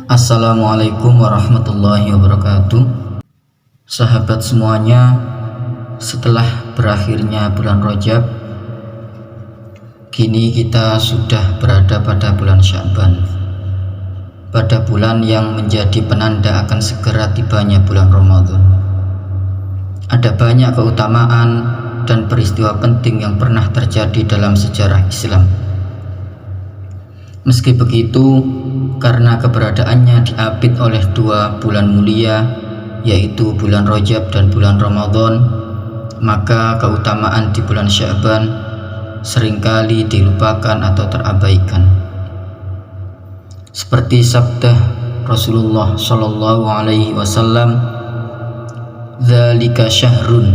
Assalamualaikum warahmatullahi wabarakatuh. Sahabat semuanya, setelah berakhirnya bulan Rajab, kini kita sudah berada pada bulan Sya'ban, pada bulan yang menjadi penanda akan segera tibanya bulan Ramadan. Ada banyak keutamaan dan peristiwa penting yang pernah terjadi dalam sejarah Islam. Meski begitu, karena keberadaannya diapit oleh dua bulan mulia, yaitu bulan Rajab dan bulan Ramadan, maka keutamaan di bulan Sya'ban seringkali dilupakan atau terabaikan. Seperti sabda Rasulullah Shallallahu Alaihi Wasallam, "Dzalika syahrun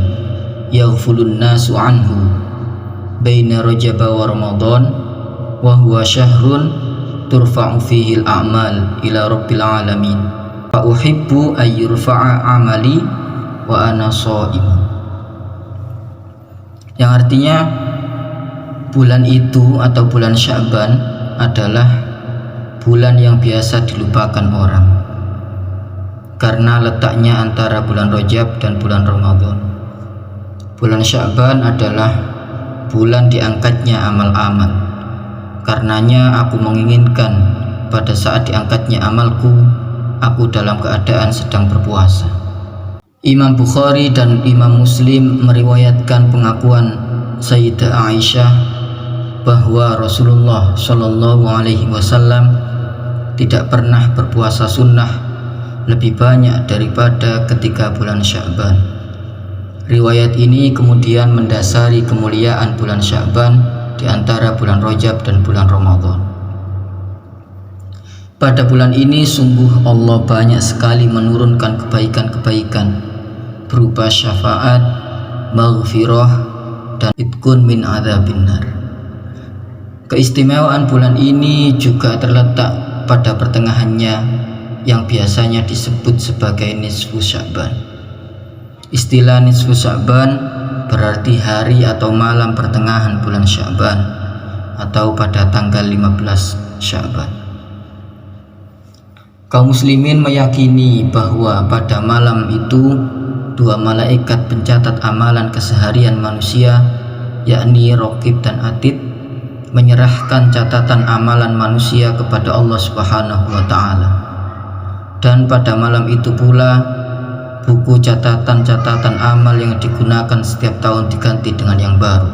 yaghfulun nasu anhu baina Rajab wa Ramadan, wa huwa syahrun turfa'u fihi al-a'mal ila rabbil alamin fa uhibbu ay yurfa'a amali wa ana sha'im." Yang artinya, bulan itu atau bulan Sya'ban adalah bulan yang biasa dilupakan orang karena letaknya antara bulan Rajab dan bulan Ramadan. Bulan Sya'ban adalah bulan diangkatnya amal-amal. Karenanya aku menginginkan pada saat diangkatnya amalku, aku dalam keadaan sedang berpuasa. Imam Bukhari dan Imam Muslim meriwayatkan pengakuan Sayyidah Aisyah bahwa Rasulullah Shallallahu Alaihi Wasallam tidak pernah berpuasa sunnah lebih banyak daripada ketika bulan Sya'ban. Riwayat ini kemudian mendasari kemuliaan bulan Sya'ban di antara bulan Rajab dan bulan Ramadan. Pada bulan ini sungguh Allah banyak sekali menurunkan kebaikan-kebaikan berupa syafaat, maghfirah, dan itqun min adzabin nar. Keistimewaan bulan ini juga terletak pada pertengahannya yang biasanya disebut sebagai nisfu Sya'ban. Istilah nisfu Sya'ban berarti hari atau malam pertengahan bulan Sya'ban atau pada tanggal 15 Sya'ban. Kaum muslimin meyakini bahwa pada malam itu dua malaikat pencatat amalan keseharian manusia, yakni Raqib dan Atid, menyerahkan catatan amalan manusia kepada Allah Subhanahu wa taala. Dan pada malam itu pula buku catatan-catatan amal yang digunakan setiap tahun diganti dengan yang baru.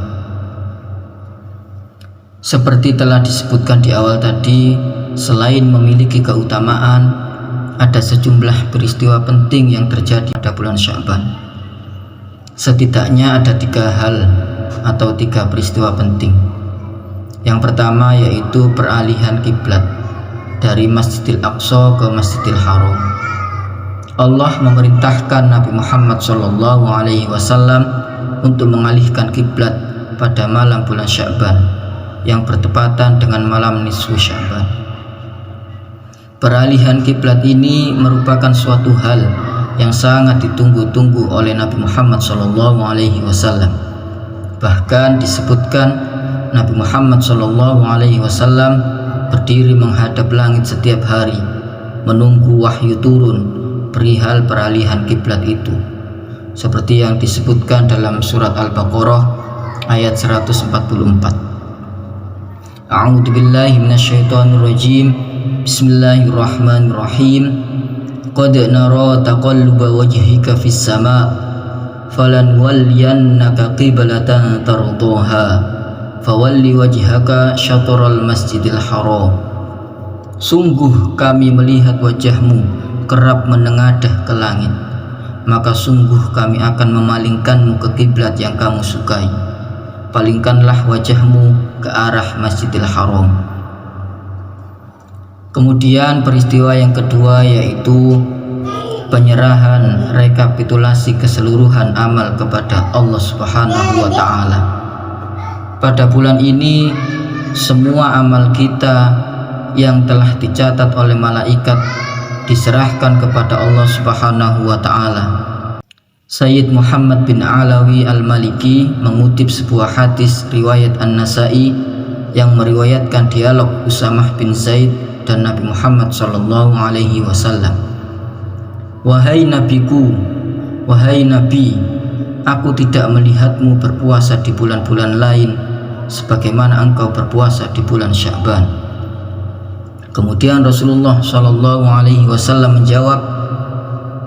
Seperti telah disebutkan di awal tadi, selain memiliki keutamaan, ada sejumlah peristiwa penting yang terjadi pada bulan Sya'ban. Setidaknya ada 3 hal atau 3 peristiwa penting. Yang pertama yaitu peralihan kiblat dari Masjidil Aqsa ke Masjidil Haram. Allah memerintahkan Nabi Muhammad Shallallahu Alaihi Wasallam untuk mengalihkan kiblat pada malam bulan Sya'ban yang bertepatan dengan malam nisfu Sya'ban. Peralihan kiblat ini merupakan suatu hal yang sangat ditunggu-tunggu oleh Nabi Muhammad Shallallahu Alaihi Wasallam. Bahkan disebutkan Nabi Muhammad Shallallahu Alaihi Wasallam berdiri menghadap langit setiap hari menunggu wahyu turun perihal peralihan kiblat itu, seperti yang disebutkan dalam surat Al-Baqarah ayat 144. A'udzu billahi minasyaitonir rajim. Bismillahirrahmanirrahim. Qad nara taqalluba wajhika fis sama' falan walliyannaka qiblatan tardaha fawalli wajhaka syatral masjidil haram. Sungguh kami melihat wajahmu kerap menengadah ke langit, maka sungguh kami akan memalingkanmu ke kiblat yang kamu sukai. Palingkanlah wajahmu ke arah Masjidil Haram. Kemudian peristiwa yang kedua yaitu penyerahan rekapitulasi keseluruhan amal kepada Allah Subhanahu wa taala. Pada bulan ini semua amal kita yang telah dicatat oleh malaikat diserahkan kepada Allah Subhanahu wa taala. Sayyid Muhammad bin Alawi Al-Maliki mengutip sebuah hadis riwayat An-Nasa'i yang meriwayatkan dialog Usamah bin Zaid dan Nabi Muhammad sallallahu alaihi wasallam. Wahai nabiku, wahai nabi, aku tidak melihatmu berpuasa di bulan-bulan lain sebagaimana engkau berpuasa di bulan Sya'ban. Kemudian Rasulullah sallallahu alaihi wasallam menjawab,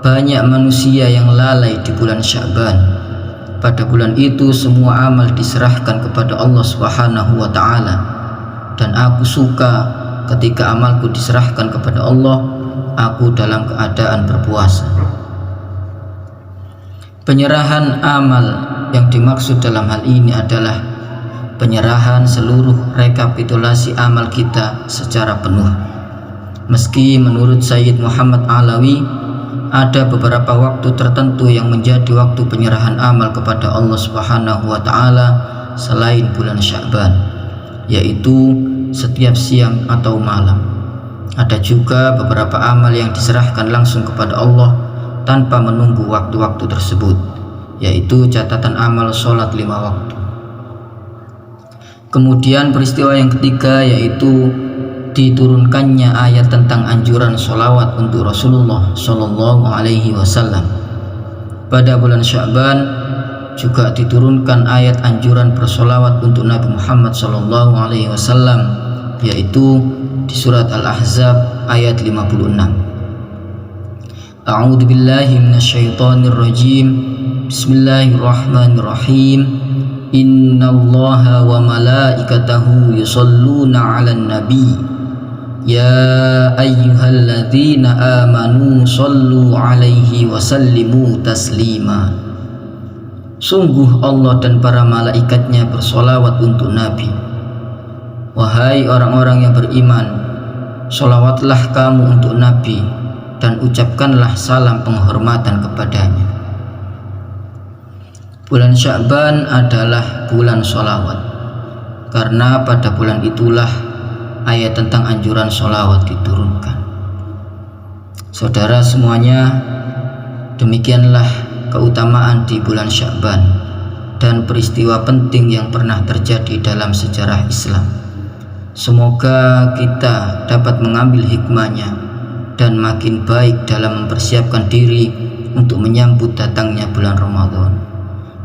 banyak manusia yang lalai di bulan Sya'ban. Pada bulan itu semua amal diserahkan kepada Allah Subhanahu wa taala, dan aku suka ketika amalku diserahkan kepada Allah, aku dalam keadaan berpuasa. Penyerahan amal yang dimaksud dalam hal ini adalah penyerahan seluruh rekapitulasi amal kita secara penuh. Meski menurut Sayyid Muhammad Alawi ada beberapa waktu tertentu yang menjadi waktu penyerahan amal kepada Allah Subhanahu wa taala selain bulan Sya'ban, yaitu setiap siang atau malam. Ada juga beberapa amal yang diserahkan langsung kepada Allah tanpa menunggu waktu-waktu tersebut, yaitu catatan amal sholat 5 waktu. Kemudian peristiwa yang ketiga yaitu diturunkannya ayat tentang anjuran sholawat untuk Rasulullah Shallallahu Alaihi Wasallam. Pada bulan Sya'ban juga diturunkan ayat anjuran bersolawat untuk Nabi Muhammad Shallallahu Alaihi Wasallam, yaitu di surat Al-Ahzab ayat 56. A'udzu billahi minasyaitonir rajim. Bismillahirrahmanirrahim. Innallaha wa malaikatahu yusholluna 'alan nabi. Ya ayyuhalladzina amanu shollu 'alaihi wa sallimu taslima. Sungguh Allah dan para malaikatnya bersolawat untuk Nabi. Wahai orang-orang yang beriman, sholawatlah kamu untuk Nabi dan ucapkanlah salam penghormatan kepadanya. Bulan Sya'ban adalah bulan sholawat, karena pada bulan itulah ayat tentang anjuran sholawat diturunkan. Saudara semuanya, demikianlah keutamaan di bulan Sya'ban dan peristiwa penting yang pernah terjadi dalam sejarah Islam. Semoga kita dapat mengambil hikmahnya dan makin baik dalam mempersiapkan diri untuk menyambut datangnya bulan Ramadan.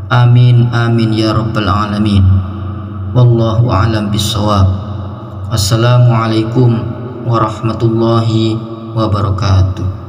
Amin amin ya rabbal alamin. Wallahu a'lam bissawab. Assalamualaikum warahmatullahi wabarakatuh.